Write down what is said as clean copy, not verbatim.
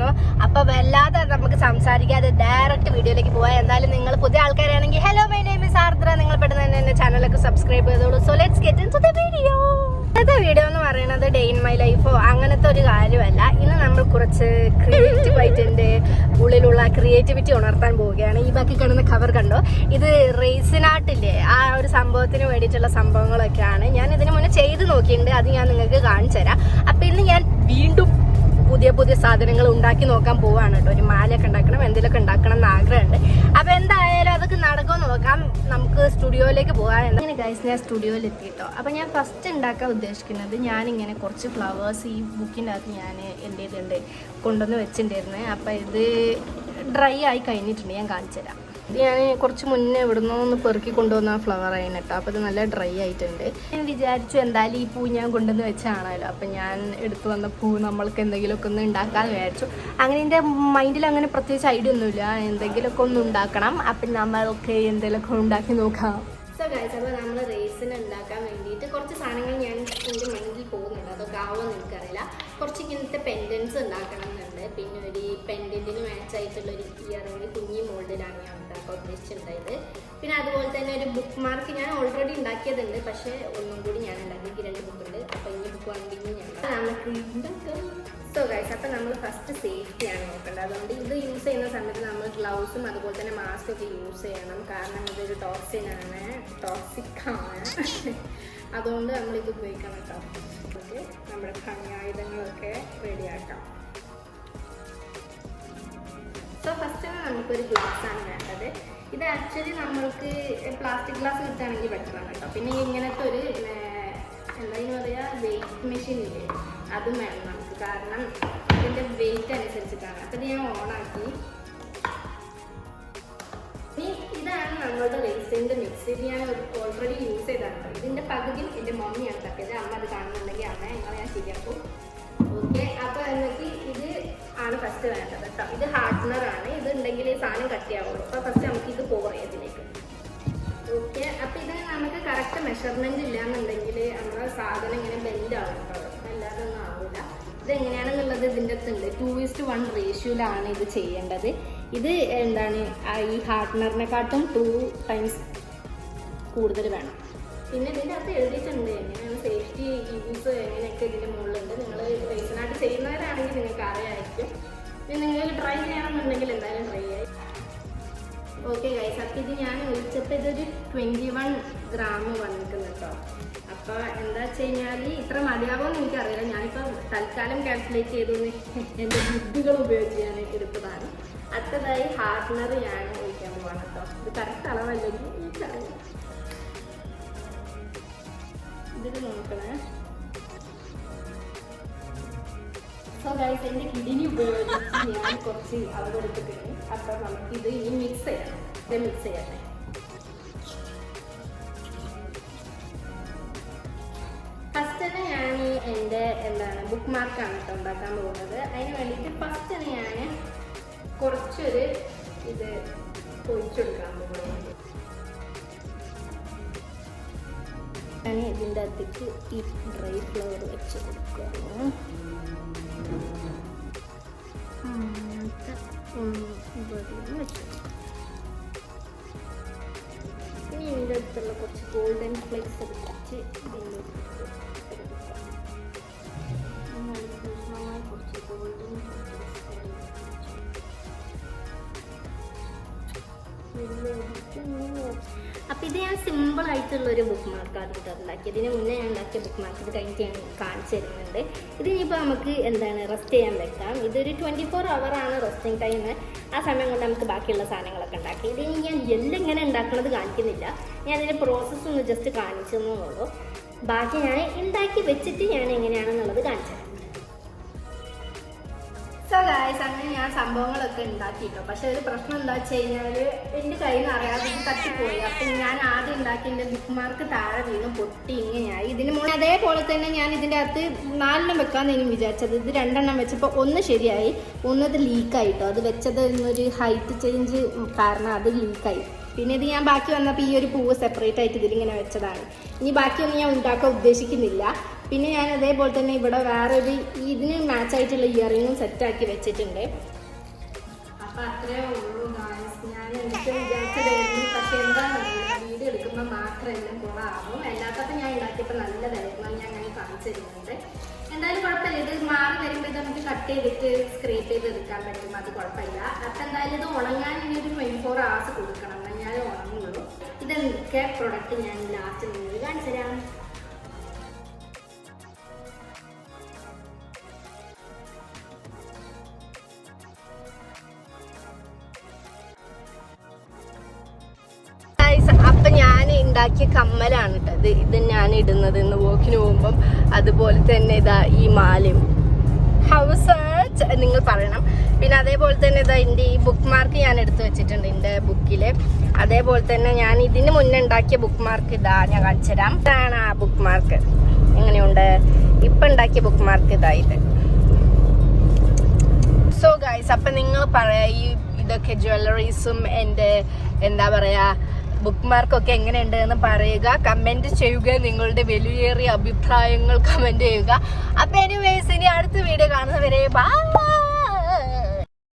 ഉണ്ടായിരുന്നു. അപ്പോൾ വല്ലാതെ നമുക്ക് സംസാരിക്കാതെ ഡയറക്റ്റ് വീഡിയോയിലേക്ക് പോകാം. എന്തായാലും നിങ്ങൾ പുതിയ ആൾക്കാരാണെങ്കിൽ ഹലോ, മൈ നെയിം ഈസ് ആർദ്ര. നിങ്ങൾ പെട്ടെന്ന് തന്നെ എൻ്റെ ചാനലൊക്കെ സബ്സ്ക്രൈബ് ചെയ്തോളൂ. So let's get into the video. ഇന്നത്തെ വീഡിയോ എന്ന് പറയുന്നത് ഡേ ഇൻ മൈ ലൈഫോ അങ്ങനത്തെ ഒരു കാര്യമല്ല. ഇന്ന് നമ്മൾ കുറച്ച് ക്രിയേറ്റീവ് ആയിട്ട് എൻ്റെ ഉള്ളിലുള്ള ക്രിയേറ്റിവിറ്റി ഉണർത്താൻ പോവുകയാണ്. ഈ ബാക്കി കാണുന്ന കവർ കണ്ടോ, ഇത് റേസിനാട്ടില്ലേ, ആ ഒരു സംഭവത്തിന് വേണ്ടിയിട്ടുള്ള സംഭവങ്ങളൊക്കെയാണ്. ഞാൻ ഇതിന് മുന്നേ ചെയ്ത് നോക്കിയിട്ടുണ്ട്, അത് ഞാൻ നിങ്ങൾക്ക് കാണിച്ചു തരാം. അപ്പം ഇന്ന് ഞാൻ വീണ്ടും പുതിയ സാധനങ്ങൾ ഉണ്ടാക്കി നോക്കാൻ പോവാണ് കേട്ടോ. ഒരു മാലയൊക്കെ ഉണ്ടാക്കണം, എന്തെങ്കിലുമൊക്കെ ഉണ്ടാക്കണം എന്ന് ആഗ്രഹമുണ്ട്. അപ്പോൾ എന്തായാലും അതൊക്കെ നടക്കുമെന്ന് നോക്കാം. നമുക്ക് സ്റ്റുഡിയോയിലേക്ക് പോകാം. അങ്ങനെ ഗൈസ്, ഞാൻ സ്റ്റുഡിയോയിൽ എത്തിയിട്ടോ. അപ്പോൾ ഞാൻ ഫസ്റ്റ് ഉണ്ടാക്കാൻ ഉദ്ദേശിക്കുന്നത്, ഞാനിങ്ങനെ കുറച്ച് ഫ്ലവേഴ്സ് ഈ ബുക്കിൻ്റെ അകത്ത് ഞാൻ എൻ്റെ ഇതുണ്ട് കൊണ്ടുവന്ന് വെച്ചിട്ടുണ്ടായിരുന്നത്. അപ്പോൾ ഇത് ഡ്രൈ ആയി കഴിഞ്ഞിട്ടുണ്ട്, ഞാൻ കാണിച്ചു തരാം. ഞാൻ കുറച്ച് മുന്നേ ഇവിടുന്ന് ഒന്ന് പെറുക്കി കൊണ്ടുവന്ന ഫ്ലവർ ആയിരുന്നു കേട്ടോ. അപ്പോൾ ഇത് നല്ല ഡ്രൈ ആയിട്ടുണ്ട്. ഞാൻ വിചാരിച്ചു എന്തായാലും ഈ പൂ ഞാൻ കൊണ്ടുവന്ന് വെച്ചാണല്ലോ, അപ്പം ഞാൻ എടുത്തു വന്ന പൂ നമ്മൾക്ക് എന്തെങ്കിലുമൊക്കെ ഒന്ന് ഉണ്ടാക്കാമെന്ന് വിചാരിച്ചു. അങ്ങനെ എൻ്റെ മൈൻഡിൽ അങ്ങനെ പ്രത്യേകിച്ച് ഐഡിയ ഒന്നുമില്ല, എന്തെങ്കിലുമൊക്കെ ഒന്ന് ഉണ്ടാക്കണം. അപ്പം നമ്മൾക്ക് എന്തെങ്കിലുമൊക്കെ ഉണ്ടാക്കി നോക്കാം. സോ ഗൈസ്, അപ്പോൾ നമ്മൾ റേസിന് ഉണ്ടാക്കാൻ വേണ്ടിയിട്ട് കുറച്ച് സാധനങ്ങൾ ഞാൻ എൻ്റെ മൈൻഡിൽ പോകുന്നുണ്ട്. അതൊക്കെ ആവുമെന്ന് എനിക്കറിയില്ല. കുറച്ച് ഇങ്ങനത്തെ പെൻഡൻസ് ഉണ്ടാക്കണം എന്നുണ്ട്. പിന്നെ ഒരു പെൻഡൻറ്റിന് മാച്ച് ആയിട്ടുള്ളൊരു ഇയറിങ് കുഞ്ഞി മോൾഡിലാണ് ഞാൻ ഉണ്ടാക്കാൻ ഉദ്ദേശിച്ചിട്ടുണ്ടായത്. പിന്നെ അതുപോലെ തന്നെ ഒരു ബുക്ക് മാർക്ക് ഞാൻ ഓൾറെഡി ഉണ്ടാക്കിയതുണ്ട്, പക്ഷേ ഒന്നും കൂടി ഞാൻ ഉണ്ടാക്കി 2 ബുക്കുണ്ട്. അപ്പോൾ ഈ ബുക്ക് വേണമെങ്കിൽ നമുക്ക് ഉണ്ടാക്കാം. സോ ഗൈസ്, അപ്പോൾ നമ്മൾ ഫസ്റ്റ് സേഫ്റ്റിയാണ് നോക്കേണ്ടത്. അതുകൊണ്ട് ഇത് യൂസ് ചെയ്യുന്ന സമയത്ത് നമ്മൾ ഗ്ലൗസും അതുപോലെ തന്നെ മാസ്ക് ഒക്കെ യൂസ് ചെയ്യണം. കാരണം ഇതൊരു ടോക്സിക്കാണ്. അതുകൊണ്ട് നമ്മളിത് ഉപയോഗിക്കണം കേട്ടോ. ഓക്കെ, നമ്മുടെ കണ്യായുധങ്ങളൊക്കെ റെഡിയാക്കാം. സോ ഫസ്റ്റ് തന്നെ നമുക്കൊരു ഗ്ലാസ്സാണ് വേണ്ടത്. ഇത് ആക്ച്വലി നമ്മൾക്ക് പ്ലാസ്റ്റിക് ഗ്ലാസ് കിട്ടുകയാണെങ്കിൽ ബെറ്ററാണ് കേട്ടോ. പിന്നെ ഇങ്ങനത്തെ ഒരു എന്താണെന്ന് പറയുക, വെയിറ്റ് മെഷീൻ ഇല്ലേ, അതും വേണം നമുക്ക്. കാരണം ഇതിൻ്റെ വെയിറ്റ് അനുസരിച്ചിട്ടാണ്. അപ്പം ഇത് ഞാൻ ഓണാക്കി. ഇതാണ് നമ്മളുടെ റേസിൻ്റെ മിക്സ്. ഇത് ഞാൻ ഓൾറെഡി യൂസ് ചെയ്താണ്. ഇതിൻ്റെ പകുതി എൻ്റെ മമ്മിയാണ് തട്ടിയത്. അമ്മ അത് കാണുന്നുണ്ടെങ്കിൽ അമ്മ ഞങ്ങളെ ഞാൻ ശരിയാക്കും. ഓക്കെ, അപ്പോൾ എന്നിട്ട് ഇത് ആണ് ഫസ്റ്റ് വേണ്ടത് കേട്ടോ. ഇത് ഹാർഡ്നറാണ്. ഇത് ഉണ്ടെങ്കിൽ ഈ സാധനം കട്ടിയാവുള്ളൂ. അപ്പോൾ ഫസ്റ്റ് നമുക്ക് ഇത് പോകാം ഇതിലേക്ക്. ഓക്കെ, അപ്പോൾ ഇത് നമുക്ക് കറക്റ്റ് മെഷർമെൻറ്റ് ഇല്ലയെന്നുണ്ടെങ്കിൽ നമ്മുടെ സാധനം ഇങ്ങനെ ബെൻഡാവും കേട്ടോ. അല്ലാതെ ഒന്നും ആവില്ല. ഇതെങ്ങനെയാണെന്നുള്ളത് ഇതിൻ്റെ അടുത്തുണ്ട്. 2:1 റേഷ്യോയിലാണ് ഇത് ചെയ്യേണ്ടത്. ഇത് എന്താണ്, ഈ ഹാർഡ്നറിനെക്കാട്ടും 2 ടൈംസ് കൂടുതൽ വേണം. പിന്നെ ഇതിൻ്റെ അകത്ത് എഴുതിയിട്ടുണ്ട് എങ്ങനെയാണ് സേഫ്റ്റി യൂസ്, എങ്ങനെയൊക്കെ ഇതിൻ്റെ മുകളിലുണ്ട്. നിങ്ങൾ റേസിനായിട്ട് ചെയ്യുന്നവരാണെങ്കിൽ നിങ്ങൾക്ക് അറിയാമായിരിക്കും. പിന്നെ നിങ്ങൾക്ക് ട്രൈ ചെയ്യണമെന്നുണ്ടെങ്കിൽ എന്തായാലും ട്രൈ ചെയ്യാം. ഓക്കെ ഗൈസ്, അപ്പോൾ ഇത് ഞാൻ ഒഴിച്ചപ്പോൾ ഇതൊരു 21 ഗ്രാം വന്നിട്ടുണ്ട് കേട്ടോ. അപ്പോൾ എന്താ വെച്ച് കഴിഞ്ഞാൽ ഇത്ര മതിയാവുമെന്ന് എനിക്കറിയില്ല. ഞാനിപ്പോൾ തൽക്കാലം കാൽക്കുലേറ്റ് ചെയ്തൊന്ന് എൻ്റെ ബുദ്ധികൾ ഉപയോഗിച്ച് ഞാൻ എടുത്തതാണ്. അടുത്തതായി ഹാർഡ്നർ ഞാൻ ഒഴിക്കാൻ പോവാണ് കേട്ടോ. ഇത് കറക്റ്റ് അളവല്ലെങ്കിൽ എനിക്കറിയാം. ഇതിൽ നോക്കണേ. സോ ഗൈസ്, എൻ്റെ കിഡ്നി ഉപയോഗിച്ച് ഞാൻ കുറച്ച് അളവെടുത്തിട്ടുണ്ട്. അപ്പോൾ നമുക്കിത് ഇനി മിക്സ് ചെയ്യണം. ഇത് മിക്സ് ചെയ്യണേ. ഫസ്റ്റ് തന്നെ ഞാൻ എൻ്റെ ബുക്ക് മാർക്കാണ് കേട്ടോ ഉണ്ടാക്കാൻ പോകുന്നത്. അതിന് വേണ്ടിയിട്ട് ഫസ്റ്റ് തന്നെ ഞാൻ കുറച്ചൊരു ഇത് ഒഴിച്ചെടുക്കാൻ പോകുന്നത്. ഞാൻ ഇതിൻ്റെ അകത്തേക്ക് ഈ ഡ്രൈ ഫ്ലവർ വെച്ച് കൊടുക്കുകയാണ്. ഇനി ഇതിൻ്റെ അടുത്തുള്ള കുറച്ച് ഗോൾഡൻ ഫ്ലേക്സ് വെച്ച് ഇതിൻ്റെ കുറച്ച് ഗോൾഡൻ അപ്പം ഇത് ഞാൻ സിമ്പിളായിട്ടുള്ളൊരു ബുക്ക് മാർക്കാണ് കേട്ടോ ഉണ്ടാക്കിയത്. ഇതിന് മുന്നേ ഞാൻ ഉണ്ടാക്കിയ ബുക്ക് മാർക്ക് ഇത് കഴിഞ്ഞിട്ട് ഞാൻ കാണിച്ചു തരുന്നുണ്ട്. ഇതിനിപ്പോൾ നമുക്ക് റെസ്റ്റ് ചെയ്യാൻ വെക്കാം. ഇതൊരു 24 ഹവറാണ് റെസ്റ്റിംഗ് ടൈം. ആ സമയം കൊണ്ട് നമുക്ക് ബാക്കിയുള്ള സാധനങ്ങളൊക്കെ ഉണ്ടാക്കി. ഇതിന് ഞാൻ എല്ലാം ഇങ്ങനെ ഉണ്ടാക്കുന്നത് കാണിക്കുന്നില്ല. ഞാൻ അതിൻ്റെ പ്രോസസ്സ് ഒന്ന് ജസ്റ്റ് കാണിച്ചു തന്നുള്ളൂ. ബാക്കി ഞാൻ ഉണ്ടാക്കി വെച്ചിട്ട് ഞാൻ എങ്ങനെയാണെന്നുള്ളത് കാണിച്ചു തരാം. സോ ഗൈസ്, അങ്ങനെ ഞാൻ സംഭവങ്ങളൊക്കെ ഉണ്ടാക്കിയിട്ടോ. പക്ഷെ ഒരു പ്രശ്നം എന്താ വെച്ച് കഴിഞ്ഞാൽ എൻ്റെ കയ്യിൽ നിന്ന് അറിയാതെ ഇത് തട്ടിപ്പോയി. അപ്പം ഞാൻ ആദ്യം ഉണ്ടാക്കി എൻ്റെ ബുക്ക് മാർക്ക് താഴെ വീണ് പൊട്ടി ഇങ്ങനെയായി. ഇതിന് മുന്നേ അതേപോലെ തന്നെ ഞാൻ ഇതിൻ്റെ അകത്ത് 4 വെക്കാമെന്ന് എനിക്ക് വിചാരിച്ചത്. ഇത് 2 വെച്ചപ്പോൾ ഒന്ന് ശരിയായി, ഒന്നത് ലീക്കായിട്ടോ. അത് വെച്ചത് എന്നൊരു ഹൈറ്റ് ചേഞ്ച് കാരണം അത് ലീക്കായി. പിന്നെ ഇത് ഞാൻ ബാക്കി വന്നപ്പോൾ ഈ ഒരു പൂവ് സെപ്പറേറ്റ് ആയിട്ട് ഇതിലിങ്ങനെ വെച്ചതാണ്. ഇനി ബാക്കിയൊന്നും ഞാൻ ഉണ്ടാക്കാൻ ഉദ്ദേശിക്കുന്നില്ല. പിന്നെ ഞാൻ അതേപോലെ തന്നെ ഇവിടെ വേറൊരു ഇതിന് മാച്ചായിട്ടുള്ള ഇയറിങ്ങും സെറ്റാക്കി വെച്ചിട്ടുണ്ട്. അപ്പം അത്രേ ഉള്ളൂ ഗായ്സ്. ഞാൻ എനിക്ക് വിചാരിച്ചതായിരുന്നു, പക്ഷെ എന്താണെന്നറിയില്ല, വീഡിയോ എടുക്കുമ്പോൾ മാത്രം എല്ലാം കുറവാകും. അല്ലാത്തപ്പോൾ ഞാൻ ഉണ്ടാക്കിയപ്പോൾ നല്ലതായിരുന്നു, ഞാൻ അങ്ങനെ കാണിച്ചു തരുന്നുണ്ട്. എന്തായാലും കുഴപ്പമില്ല, ഇത് മാറി വരുമ്പോൾ ഇത് നമുക്ക് കട്ട് ചെയ്തിട്ട് സ്ക്രേപ്പ് ചെയ്ത് എടുക്കാൻ പറ്റും, അത് കുഴപ്പമില്ല. അപ്പം എന്തായാലും ഇത് ഉണങ്ങാൻ ഇനി ഒരു 24 hours കൊടുക്കണം, ഞാൻ ഉണങ്ങുള്ളൂ. ഇതൊക്കെ പ്രൊഡക്റ്റ് ഞാൻ ലാസ്റ്റ് നിങ്ങൾ കാണിച്ചു തരാം. അപ്പൊ ഞാൻ ഉണ്ടാക്കിയ കമ്മലാണ് കേട്ടത്. ഇത് ഞാൻ ഇടുന്നത് ഇന്ന് വോക്കിന് പോകുമ്പം. അതുപോലെ തന്നെ ഇതാ ഈ മാലയും ഹൗസ് നിങ്ങൾ പറയണം. പിന്നെ അതേപോലെ തന്നെ ഇതാ എൻ്റെ ഈ ബുക്ക് മാർക്ക് ഞാൻ എടുത്തു വെച്ചിട്ടുണ്ട് എൻ്റെ ബുക്കിൽ. അതേപോലെ തന്നെ ഞാൻ ഇതിന് മുന്നേ ഉണ്ടാക്കിയ ബുക്ക് മാർക്ക് ഇതാ ഞാൻ കാണിച്ചു തരാം. ഇതാണ് ആ ബുക്ക് മാർക്ക്. എങ്ങനെയുണ്ട് ഇപ്പം ഉണ്ടാക്കിയ ബുക്ക് മാർക്ക് ഇതാ ഇത്. സോ ഗൈസ്, അപ്പം നിങ്ങൾ പറയാ ഈ ഇതൊക്കെ ജ്വല്ലറീസും എൻ്റെ എന്താ പറയാ ബുക്ക് മാർക്കൊക്കെ എങ്ങനെയുണ്ട് എന്ന് പറയുക, കമന്റ് ചെയ്യുക, നിങ്ങളുടെ വലിയേറിയ അഭിപ്രായങ്ങൾ കമന്റ് ചെയ്യുക. അപ്പൊ എനിവേസ്, ഇനി അടുത്ത വീഡിയോ കാണുന്നവരെ ബൈ.